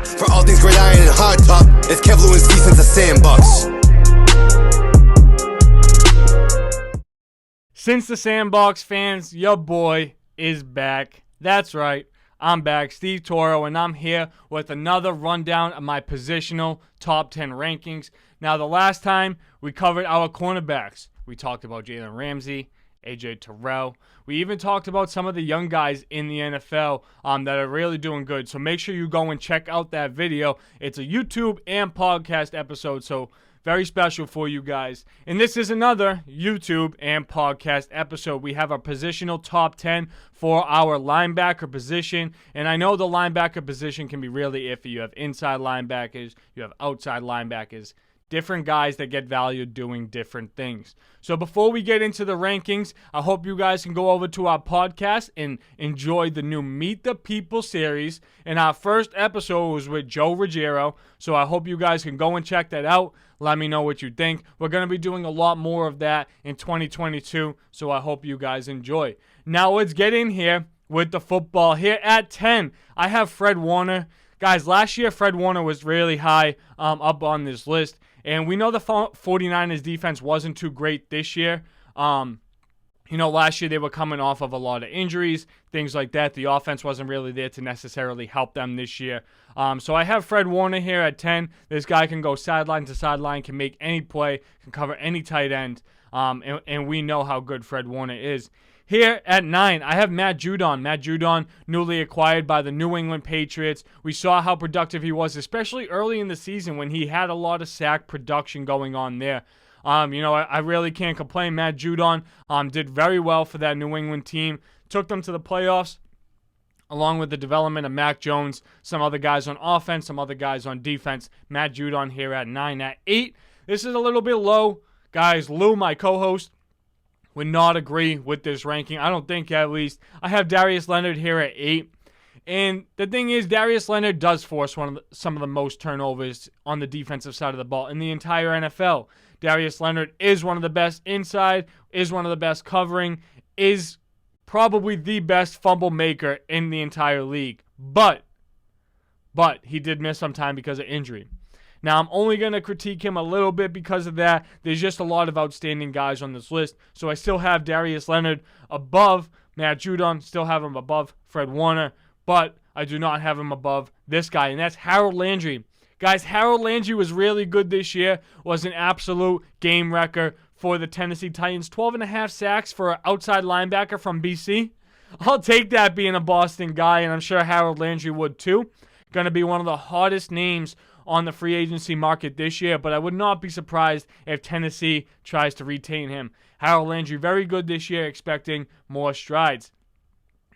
For all things great iron and hard top, it's Kevlu and Steve since the Sandbox. Since the Sandbox fans, your boy is back. That's right, I'm back, Steve Toro, and I'm here with another rundown of my positional top 10 rankings. Now, the last time we covered our cornerbacks, we talked about Jalen Ramsey, AJ Terrell. We even talked about some of the young guys in the NFL that are really doing good. So make sure you go and check out that video. It's a YouTube and podcast episode, so very special for you guys. And this is another YouTube and podcast episode. We have our positional top 10 for our linebacker position. And I know the linebacker position can be really iffy. You have inside linebackers, you have outside linebackers. Different guys that get valued doing different things. So before we get into the rankings, I hope you guys can go over to our podcast and enjoy the new Meet the People series. And our first episode was with Joe Ruggiero. So I hope you guys can go and check that out. Let me know what you think. We're going to be doing a lot more of that in 2022. So I hope you guys enjoy. Now let's get in here with the football. Here at 10, I have Fred Warner. Guys, last year Fred Warner was really high up on this list. And we know the 49ers defense wasn't too great this year. Last year they were coming off of a lot of injuries, things like that. The offense wasn't really there to necessarily help them this year. So I have Fred Warner here at 10. This guy can go sideline to sideline, can make any play, can cover any tight end. And we know how good Fred Warner is. Here at 9, I have Matt Judon. Matt Judon, newly acquired by the New England Patriots. We saw how productive he was, especially early in the season when he had a lot of sack production going on there. I really can't complain. Matt Judon did very well for that New England team. Took them to the playoffs, along with the development of Mac Jones, some other guys on offense, some other guys on defense. Matt Judon here at 9. At 8, this is a little bit low. Guys, Lou, my co-host, would not agree with this ranking. I don't think, at least. I have Darius Leonard here at 8. And the thing is, Darius Leonard does force some of the most turnovers on the defensive side of the ball in the entire NFL. Darius Leonard is one of the best inside, is one of the best covering, is probably the best fumble maker in the entire league. But he did miss some time because of injury. Now, I'm only going to critique him a little bit because of that. There's just a lot of outstanding guys on this list. So I still have Darius Leonard above Matt Judon, still have him above Fred Warner, but I do not have him above this guy, and that's Harold Landry. Guys, Harold Landry was really good this year, was an absolute game wrecker for the Tennessee Titans. 12.5 sacks for an outside linebacker from BC. I'll take that being a Boston guy, and I'm sure Harold Landry would too. Going to be one of the hottest names on the free agency market this year, but I would not be surprised if Tennessee tries to retain him. Harold Landry, very good this year, expecting more strides.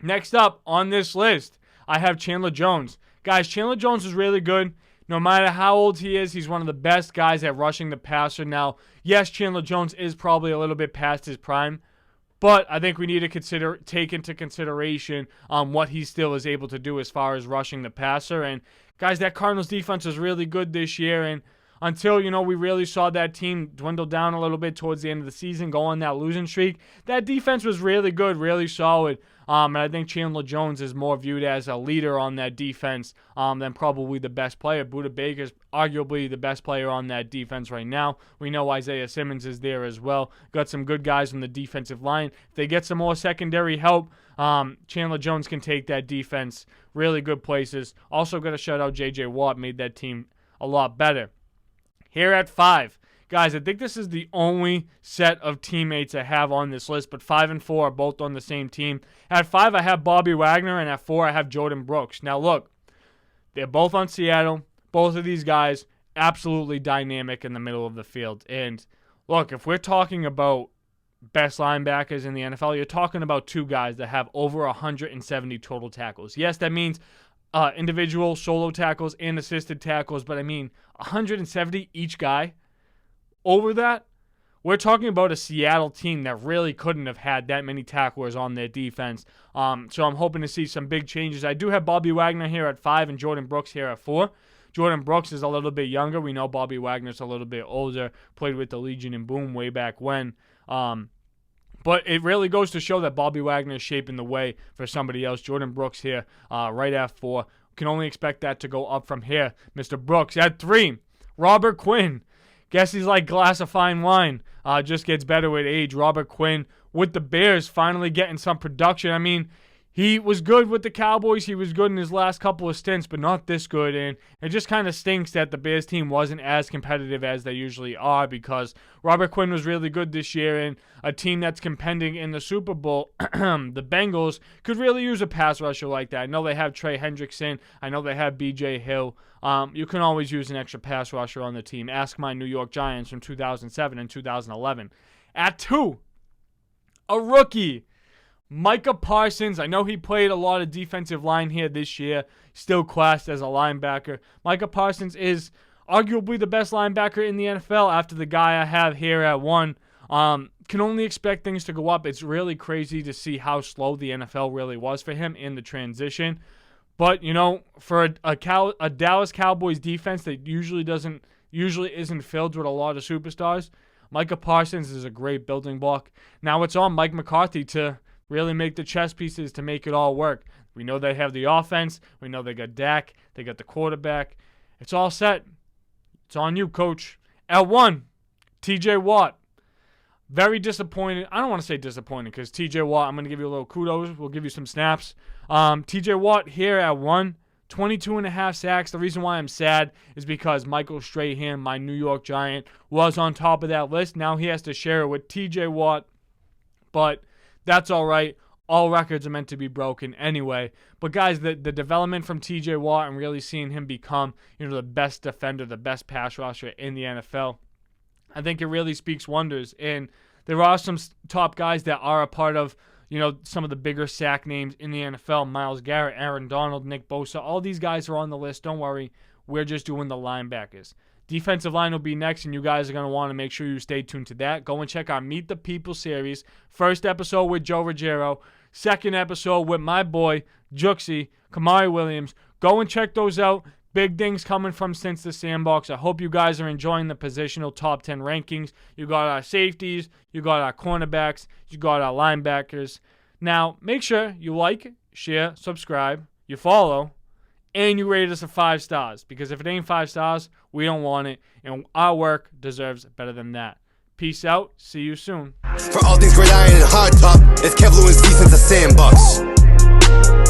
Next up on this list, I have Chandler Jones. Guys, Chandler Jones is really good. No matter how old he is, he's one of the best guys at rushing the passer. Now, yes, Chandler Jones is probably a little bit past his prime, but I think we need to take into consideration what he still is able to do as far as rushing the passer. And guys, that Cardinals defense is really good this year, and until, we really saw that team dwindle down a little bit towards the end of the season, go on that losing streak, that defense was really good, really solid. And I think Chandler Jones is more viewed as a leader on that defense than probably the best player. Budda Baker's arguably the best player on that defense right now. We know Isaiah Simmons is there as well. Got some good guys on the defensive line. If they get some more secondary help, Chandler Jones can take that defense really good places. Also got to shout out J.J. Watt, made that team a lot better. Here at 5, guys, I think this is the only set of teammates I have on this list, but 5 and 4 are both on the same team. At 5, I have Bobby Wagner, and at 4, I have Jordan Brooks. Now, look, they're both on Seattle. Both of these guys, absolutely dynamic in the middle of the field. And, look, if we're talking about best linebackers in the NFL, you're talking about two guys that have over 170 total tackles. Yes, that means individual solo tackles and assisted tackles, but I mean 170 each guy. Over that, we're talking about a Seattle team that really couldn't have had that many tacklers on their defense. So I'm hoping to see some big changes. I do have Bobby Wagner here at 5 and Jordan Brooks here at 4. Jordan Brooks is a little bit younger. We know Bobby Wagner's a little bit older, played with the Legion and Boom way back when. But it really goes to show that Bobby Wagner is shaping the way for somebody else. Jordan Brooks here right at 4. can only expect that to go up from here. Mr. Brooks at 3. Robert Quinn. Guess he's like glass of fine wine. Just gets better with age. Robert Quinn with the Bears finally getting some production. I mean, he was good with the Cowboys. He was good in his last couple of stints, but not this good. And it just kind of stinks that the Bears team wasn't as competitive as they usually are, because Robert Quinn was really good this year, and a team that's contending in the Super Bowl, the Bengals, could really use a pass rusher like that. I know they have Trey Hendrickson. I know they have B.J. Hill. You can always use an extra pass rusher on the team. Ask my New York Giants from 2007 and 2011. At 2, a rookie. Micah Parsons. I know he played a lot of defensive line here this year, still classed as a linebacker. Micah Parsons is arguably the best linebacker in the NFL after the guy I have here at 1. Can only expect things to go up. It's really crazy to see how slow the NFL really was for him in the transition. But, you know, for a Dallas Cowboys defense that usually isn't filled with a lot of superstars, Micah Parsons is a great building block. Now it's on Mike McCarthy to really make the chess pieces to make it all work. We know they have the offense. We know they got Dak. They got the quarterback. It's all set. It's on you, coach. At 1, TJ Watt. Very disappointed. I don't want to say disappointed because TJ Watt, I'm going to give you a little kudos. We'll give you some snaps. TJ Watt here at 1, 22.5 sacks. The reason why I'm sad is because Michael Strahan, my New York Giant, was on top of that list. Now he has to share it with TJ Watt. But that's all right. All records are meant to be broken anyway. But, guys, the development from T.J. Watt and really seeing him become, the best defender, the best pass rusher in the NFL, I think it really speaks wonders. And there are some top guys that are a part of, some of the bigger sack names in the NFL. Myles Garrett, Aaron Donald, Nick Bosa. All these guys are on the list. Don't worry. We're just doing the linebackers. Defensive line will be next, and you guys are going to want to make sure you stay tuned to that. Go and check our Meet the People series. First episode with Joe Ruggiero. Second episode with my boy, Juxie, Kamari Williams. Go and check those out. Big things coming from Since the Sandbox. I hope you guys are enjoying the positional top 10 rankings. You got our safeties. You got our cornerbacks. You got our linebackers. Now, make sure you like, share, subscribe, you follow, and you rate us a 5 stars, because if it ain't 5 stars, we don't want it, and our work deserves better than that. Peace out. See you soon. For all things great iron and hard top, it's Kevlu and Since the Sandbox.